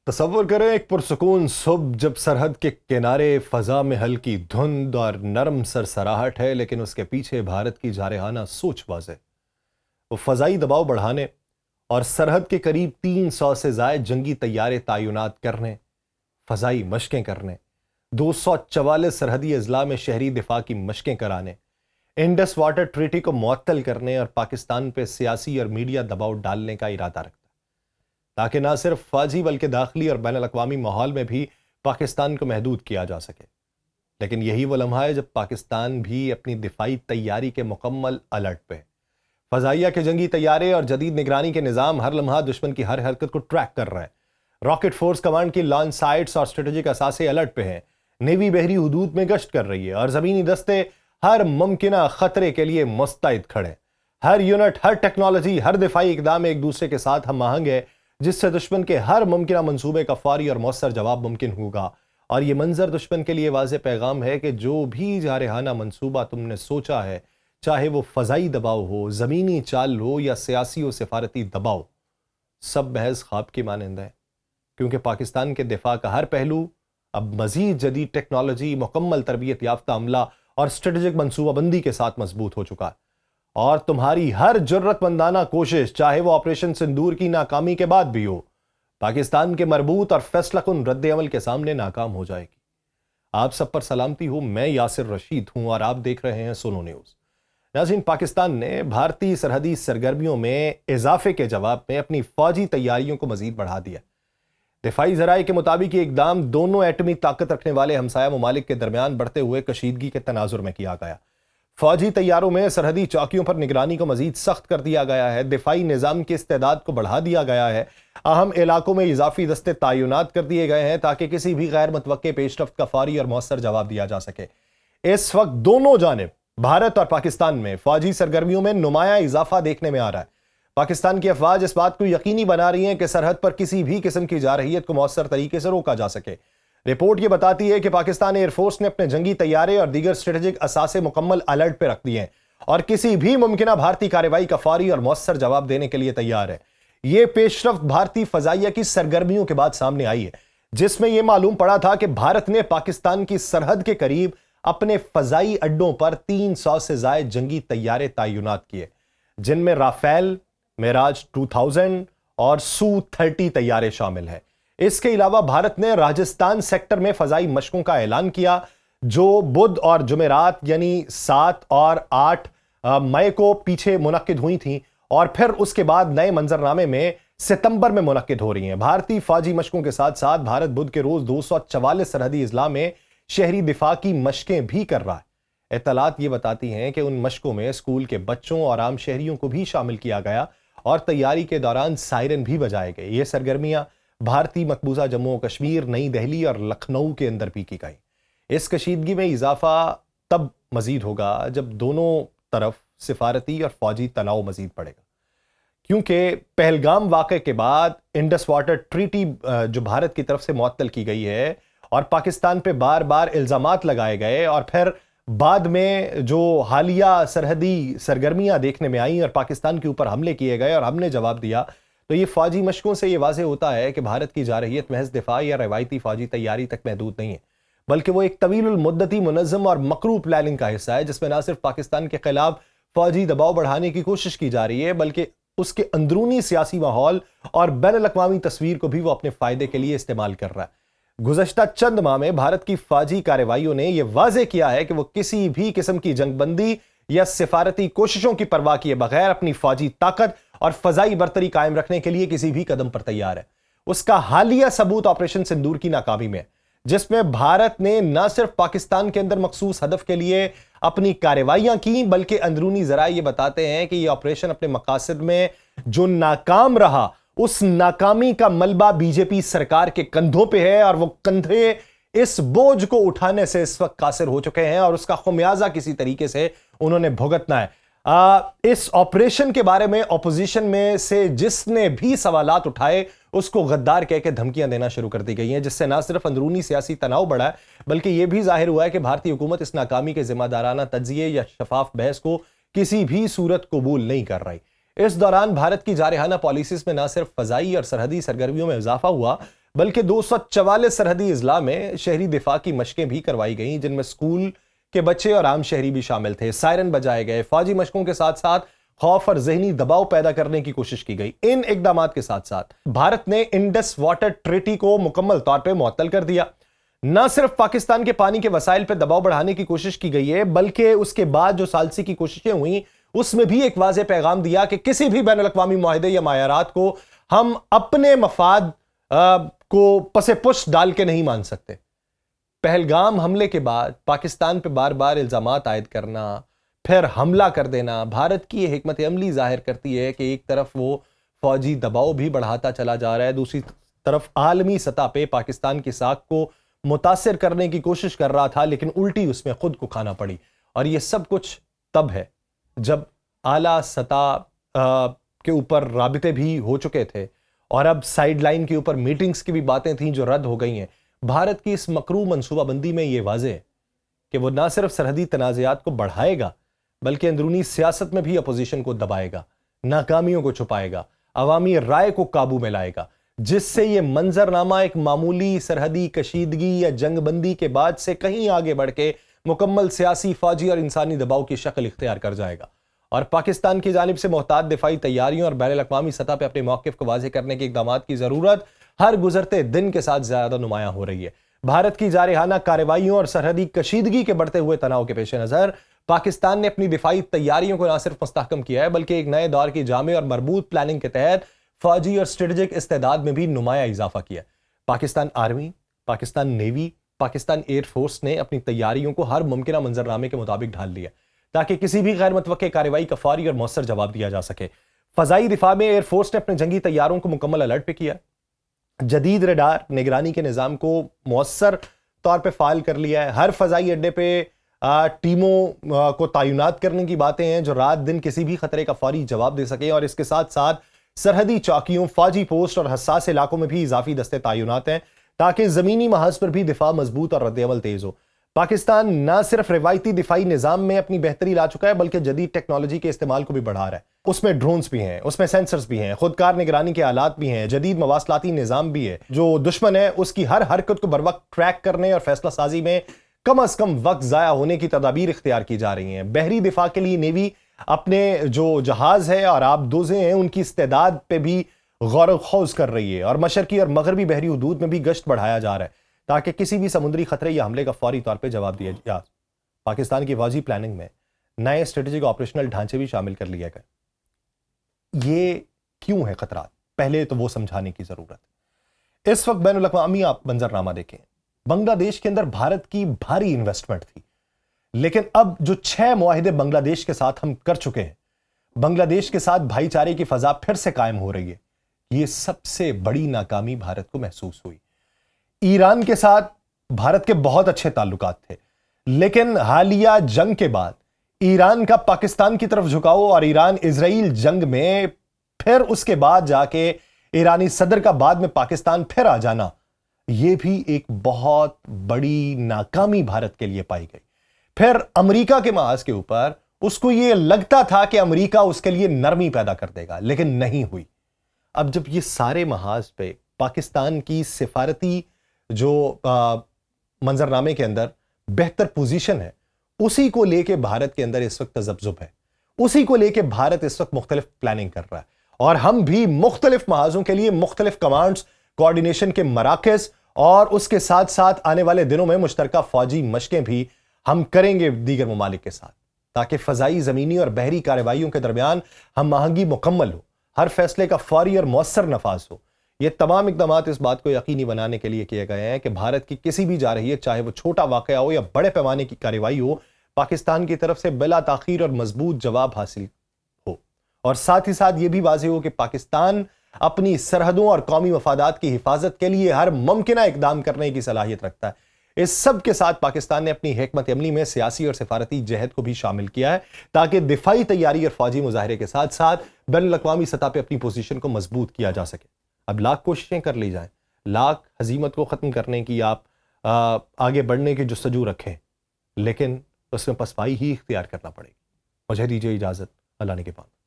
تصور کریں ایک پرسکون صبح جب سرحد کے کنارے فضا میں ہلکی دھند اور نرم سرسراہٹ ہے، لیکن اس کے پیچھے بھارت کی جارحانہ سوچ واضح۔ وہ فضائی دباؤ بڑھانے اور سرحد کے قریب 300 سے زائد جنگی طیارے تعینات کرنے، فضائی مشقیں کرنے، 244 سرحدی اضلاع میں شہری دفاع کی مشقیں کرانے، انڈس واٹر ٹریٹی کو معطل کرنے اور پاکستان پہ سیاسی اور میڈیا دباؤ ڈالنے کا ارادہ رکھتا ہے، تاکہ نہ صرف فوجی بلکہ داخلی اور بین الاقوامی ماحول میں بھی پاکستان کو محدود کیا جا سکے۔ لیکن یہی وہ لمحہ ہے جب پاکستان بھی اپنی دفاعی تیاری کے مکمل الرٹ پہ ہے۔ فضائیہ کے جنگی طیارے اور جدید نگرانی کے نظام ہر لمحہ دشمن کی ہر حرکت کو ٹریک کر رہے ہیں۔ راکٹ فورس کمانڈ کی لانچ سائٹس اور اسٹریٹجک اثاثے الرٹ پہ ہیں۔ نیوی بحری حدود میں گشت کر رہی ہے اور زمینی دستے ہر ممکنہ خطرے کے لیے مستعد کھڑے۔ ہر یونٹ، ہر ٹیکنالوجی، ہر دفاعی اقدام ایک دوسرے کے ساتھ ہم آہنگ ہے، جس سے دشمن کے ہر ممکنہ منصوبے کا فوری اور مؤثر جواب ممکن ہوگا۔ اور یہ منظر دشمن کے لیے واضح پیغام ہے کہ جو بھی جارحانہ منصوبہ تم نے سوچا ہے، چاہے وہ فضائی دباؤ ہو، زمینی چال ہو یا سیاسی و سفارتی دباؤ، سب محض خواب کی مانند ہے، کیونکہ پاکستان کے دفاع کا ہر پہلو اب مزید جدید ٹیکنالوجی، مکمل تربیت یافتہ عملہ اور اسٹریٹجک منصوبہ بندی کے ساتھ مضبوط ہو چکا ہے۔ اور تمہاری ہر جرت مندانہ کوشش، چاہے وہ آپریشن سندور کی ناکامی کے بعد بھی ہو، پاکستان کے مربوط اور فیصلہ کن رد عمل کے سامنے ناکام ہو جائے گی۔ آپ سب پر سلامتی ہو، میں یاسر رشید ہوں اور آپ دیکھ رہے ہیں سونو نیوز۔ ناظرین، پاکستان نے بھارتی سرحدی سرگرمیوں میں اضافے کے جواب میں اپنی فوجی تیاریوں کو مزید بڑھا دیا۔ دفاعی ذرائع کے مطابق یہ اقدام دونوں ایٹمی طاقت رکھنے والے ہمسایہ ممالک کے درمیان بڑھتے ہوئے کشیدگی کے تناظر میں کیا گیا۔ فوجی طیاروں میں سرحدی چوکیوں پر نگرانی کو مزید سخت کر دیا گیا ہے، دفاعی نظام کی استعداد کو بڑھا دیا گیا ہے، اہم علاقوں میں اضافی دستے تعینات کر دیے گئے ہیں تاکہ کسی بھی غیر متوقع پیش رفت کا فوری اور مؤثر جواب دیا جا سکے۔ اس وقت دونوں جانب، بھارت اور پاکستان میں، فوجی سرگرمیوں میں نمایاں اضافہ دیکھنے میں آ رہا ہے۔ پاکستان کی افواج اس بات کو یقینی بنا رہی ہیں کہ سرحد پر کسی بھی قسم کی جارحیت کو مؤثر طریقے سے روکا جا سکے۔ رپورٹ یہ بتاتی ہے کہ پاکستان ایئر فورس نے اپنے جنگی طیارے اور دیگر اسٹریٹجک اثاثے مکمل الرٹ پہ رکھ دیے ہیں اور کسی بھی ممکنہ بھارتی کارروائی کا فوری اور مؤثر جواب دینے کے لیے تیار ہے۔ یہ پیش رفت بھارتی فضائیہ کی سرگرمیوں کے بعد سامنے آئی ہے، جس میں یہ معلوم پڑا تھا کہ بھارت نے پاکستان کی سرحد کے قریب اپنے فضائی اڈوں پر 300 سے زائد جنگی طیارے تعینات کیے، جن میں رافیل، معراج 2000 اور سو 30 طیارے شامل ہیں۔ اس کے علاوہ بھارت نے راجستھان سیکٹر میں فضائی مشقوں کا اعلان کیا، جو بدھ اور جمعرات یعنی 7 اور 8 مئی کو پیچھے منعقد ہوئی تھیں اور پھر اس کے بعد نئے منظرنامے میں ستمبر میں منعقد ہو رہی ہیں۔ بھارتی فوجی مشقوں کے ساتھ ساتھ بھارت بدھ کے روز 244 سرحدی اضلاع میں شہری دفاع کی مشقیں بھی کر رہا ہے۔ اطلاعات یہ بتاتی ہیں کہ ان مشقوں میں اسکول کے بچوں اور عام شہریوں کو بھی شامل کیا گیا اور تیاری کے دوران سائرن بھی بجائے گئے۔ یہ سرگرمیاں بھارتی مقبوضہ جموں و کشمیر، نئی دہلی اور لکھنؤ کے اندر بھی کی گئی۔ اس کشیدگی میں اضافہ تب مزید ہوگا جب دونوں طرف سفارتی اور فوجی تناؤ مزید بڑھے گا، کیونکہ پہلگام واقعے کے بعد انڈس واٹر ٹریٹی جو بھارت کی طرف سے معطل کی گئی ہے اور پاکستان پہ بار بار الزامات لگائے گئے، اور پھر بعد میں جو حالیہ سرحدی سرگرمیاں دیکھنے میں آئیں اور پاکستان کے اوپر حملے کیے گئے اور ہم نے جواب دیا، تو یہ فوجی مشقوں سے یہ واضح ہوتا ہے کہ بھارت کی جارحیت محض دفاع یا روایتی فوجی تیاری تک محدود نہیں ہے، بلکہ وہ ایک طویل المدتی منظم اور مکرو پلاننگ کا حصہ ہے، جس میں نہ صرف پاکستان کے خلاف فوجی دباؤ بڑھانے کی کوشش کی جا رہی ہے، بلکہ اس کے اندرونی سیاسی ماحول اور بین الاقوامی تصویر کو بھی وہ اپنے فائدے کے لیے استعمال کر رہا ہے۔ گزشتہ چند ماہ میں بھارت کی فوجی کارروائیوں نے یہ واضح کیا ہے کہ وہ کسی بھی قسم کی جنگ بندی یا سفارتی کوششوں کی پرواہ کیے بغیر اپنی فوجی طاقت اور فضائی برتری قائم رکھنے کے لیے کسی بھی قدم پر تیار ہے۔ اس کا حالیہ ثبوت آپریشن سندور کی ناکامی میں ہے، جس میں بھارت نے نہ صرف پاکستان کے اندر مخصوص ہدف کے لیے اپنی کارروائیاں کی، بلکہ اندرونی ذرائع یہ بتاتے ہیں کہ یہ آپریشن اپنے مقاصد میں جو ناکام رہا، اس ناکامی کا ملبہ بی جے پی سرکار کے کندھوں پہ ہے، اور وہ کندھے اس بوجھ کو اٹھانے سے اس وقت قاصر ہو چکے ہیں اور اس کا خمیازہ کسی طریقے سے انہوں نے بھگتنا ہے۔ اس آپریشن کے بارے میں اپوزیشن میں سے جس نے بھی سوالات اٹھائے، اس کو غدار کہہ کے دھمکیاں دینا شروع کر دی گئی ہیں، جس سے نہ صرف اندرونی سیاسی تناؤ بڑھا ہے، بلکہ یہ بھی ظاہر ہوا ہے کہ بھارتی حکومت اس ناکامی کے ذمہ دارانہ تجزیے یا شفاف بحث کو کسی بھی صورت قبول نہیں کر رہی۔ اس دوران بھارت کی جارحانہ پالیسیز میں نہ صرف فضائی اور سرحدی سرگرمیوں میں اضافہ ہوا، بلکہ 244 سرحدی اضلاع میں شہری دفاع کی مشقیں بھی کروائی گئیں، جن میں اسکول کے بچے اور عام شہری بھی شامل تھے۔ سائرن بجائے گئے، فوجی مشقوں کے ساتھ ساتھ خوف اور ذہنی دباؤ پیدا کرنے کی کوشش کی گئی۔ ان اقدامات کے ساتھ ساتھ بھارت نے انڈس واٹر ٹریٹی کو مکمل طور پہ معطل کر دیا۔ نہ صرف پاکستان کے پانی کے وسائل پہ دباؤ بڑھانے کی کوشش کی گئی ہے، بلکہ اس کے بعد جو ثالثی کی کوششیں ہوئیں اس میں بھی ایک واضح پیغام دیا کہ کسی بھی بین الاقوامی معاہدے یا معیارات کو ہم اپنے مفاد کو پس پش ڈال کے نہیں مان سکتے۔ پہلگام حملے کے بعد پاکستان پہ بار بار الزامات عائد کرنا، پھر حملہ کر دینا، بھارت کی یہ حکمت عملی ظاہر کرتی ہے کہ ایک طرف وہ فوجی دباؤ بھی بڑھاتا چلا جا رہا ہے، دوسری طرف عالمی سطح پہ پاکستان کی ساکھ کو متاثر کرنے کی کوشش کر رہا تھا، لیکن الٹی اس میں خود کو کھانا پڑی۔ اور یہ سب کچھ تب ہے جب اعلیٰ سطح کے اوپر رابطے بھی ہو چکے تھے اور اب سائیڈ لائن کے اوپر میٹنگز کی بھی باتیں تھیں جو رد ہو گئی ہیں۔ بھارت کی اس مکروہ منصوبہ بندی میں یہ واضح ہے کہ وہ نہ صرف سرحدی تنازعات کو بڑھائے گا بلکہ اندرونی سیاست میں بھی اپوزیشن کو دبائے گا، ناکامیوں کو چھپائے گا، عوامی رائے کو قابو میں لائے گا، جس سے یہ منظرنامہ ایک معمولی سرحدی کشیدگی یا جنگ بندی کے بعد سے کہیں آگے بڑھ کے مکمل سیاسی، فوجی اور انسانی دباؤ کی شکل اختیار کر جائے گا۔ اور پاکستان کی جانب سے محتاط دفاعی تیاریوں اور بین الاقوامی سطح پہ اپنے موقف کو واضح کرنے کے اقدامات کی ضرورت ہر گزرتے دن کے ساتھ زیادہ نمایاں ہو رہی ہے۔ بھارت کی جارحانہ کارروائیوں اور سرحدی کشیدگی کے بڑھتے ہوئے تناؤ کے پیش نظر پاکستان نے اپنی دفاعی تیاریوں کو نہ صرف مستحکم کیا ہے بلکہ ایک نئے دور کی جامع اور مربوط پلاننگ کے تحت فوجی اور اسٹریٹجک استعداد میں بھی نمایاں اضافہ کیا۔ Pakistan army, Pakistan navy, Pakistan air force نے اپنی تیاریوں کو ہر ممکنہ منظرنامے کے مطابق ڈھال لیا تاکہ کسی بھی غیر متوقع کارروائی کا فوری اور مؤثر جواب دیا جا سکے۔ فضائی دفاع میں ایئر فورس نے اپنے جنگی طیاروں کو مکمل الرٹ پہ کیا، جدید ریڈار نگرانی کے نظام کو مؤثر طور پہ فعال کر لیا ہے۔ ہر فضائی اڈے پہ ٹیموں کو تعینات کرنے کی باتیں ہیں جو رات دن کسی بھی خطرے کا فوری جواب دے سکیں، اور اس کے ساتھ ساتھ سرحدی چوکیوں، فوجی پوسٹ اور حساس علاقوں میں بھی اضافی دستے تعینات ہیں تاکہ زمینی محاذ پر بھی دفاع مضبوط اور رد عمل تیز ہو۔ پاکستان نہ صرف روایتی دفاعی نظام میں اپنی بہتری لا چکا ہے بلکہ جدید ٹیکنالوجی کے استعمال کو بھی بڑھا رہا ہے۔ اس میں ڈرونز بھی ہیں، اس میں سینسرز بھی ہیں، خودکار نگرانی کے آلات بھی ہیں، جدید مواصلاتی نظام بھی ہے۔ جو دشمن ہے اس کی ہر حرکت کو بروقت ٹریک کرنے اور فیصلہ سازی میں کم از کم وقت ضائع ہونے کی تدابیر اختیار کی جا رہی ہیں۔ بحری دفاع کے لیے نیوی اپنے جو جہاز ہے اور آبدوزیں ہیں ان کی استعداد پہ بھی غور و خوض کر رہی ہے، اور مشرقی اور مغربی بحری حدود میں بھی گشت بڑھایا جا رہا ہے تاکہ کسی بھی سمندری خطرے یا حملے کا فوری طور پہ جواب دیا جائے۔ پاکستان کی فوجی پلاننگ میں نئے اسٹریٹجک آپریشنل ڈھانچے بھی شامل کر لیا گئے۔ یہ کیوں ہے خطرات؟ پہلے تو وہ سمجھانے کی ضرورت ہے۔ اس وقت بین الاقوامی آپ منظرنامہ دیکھیں، بنگلہ دیش کے اندر بھارت کی بھاری انویسٹمنٹ تھی، لیکن اب جو 6 معاہدے بنگلہ دیش کے ساتھ ہم کر چکے ہیں، بنگلہ دیش کے ساتھ بھائی چارے کی فضا پھر سے قائم ہو رہی ہے۔ یہ سب سے بڑی ناکامی بھارت کو محسوس ہوئی۔ ایران کے ساتھ بھارت کے بہت اچھے تعلقات تھے، لیکن حالیہ جنگ کے بعد ایران کا پاکستان کی طرف جھکاؤ اور ایران اسرائیل جنگ میں پھر اس کے بعد جا کے ایرانی صدر کا بعد میں پاکستان پھر آ جانا، یہ بھی ایک بہت بڑی ناکامی بھارت کے لیے پائی گئی۔ پھر امریکہ کے محاذ کے اوپر اس کو یہ لگتا تھا کہ امریکہ اس کے لیے نرمی پیدا کر دے گا، لیکن نہیں ہوئی۔ اب جب یہ سارے محاذ پہ پاکستان کی سفارتی جو منظرنامے کے اندر بہتر پوزیشن ہے، اسی کو لے کے بھارت کے اندر اس وقت تذبذب ہے، اسی کو لے کے بھارت اس وقت مختلف پلاننگ کر رہا ہے، اور ہم بھی مختلف محاذوں کے لیے مختلف کمانڈز، کوارڈینیشن کے مراکز اور اس کے ساتھ ساتھ آنے والے دنوں میں مشترکہ فوجی مشقیں بھی ہم کریں گے دیگر ممالک کے ساتھ، تاکہ فضائی، زمینی اور بحری کارروائیوں کے درمیان ہم آہنگی مکمل ہو، ہر فیصلے کا فوری اور مؤثر نفاذ ہو۔ یہ تمام اقدامات اس بات کو یقینی بنانے کے لیے کیے گئے ہیں کہ بھارت کی کسی بھی جارحیت، چاہے وہ چھوٹا واقعہ ہو یا بڑے پیمانے کی کارروائی ہو، پاکستان کی طرف سے بلا تاخیر اور مضبوط جواب حاصل ہو، اور ساتھ ہی ساتھ یہ بھی واضح ہو کہ پاکستان اپنی سرحدوں اور قومی مفادات کی حفاظت کے لیے ہر ممکنہ اقدام کرنے کی صلاحیت رکھتا ہے۔ اس سب کے ساتھ پاکستان نے اپنی حکمت عملی میں سیاسی اور سفارتی جہد کو بھی شامل کیا ہے تاکہ دفاعی تیاری اور فوجی مظاہرے کے ساتھ ساتھ بین الاقوامی سطح پہ اپنی پوزیشن کو مضبوط کیا جا سکے۔ اب لاکھ کوششیں کر لی جائیں، لاکھ ہزیمت کو ختم کرنے کی آپ آگے بڑھنے کی جستجو رکھیں، لیکن اس میں پسپائی ہی اختیار کرنا پڑے گی۔ مجھے دیجیے اجازت، اللہ نے کے پاس۔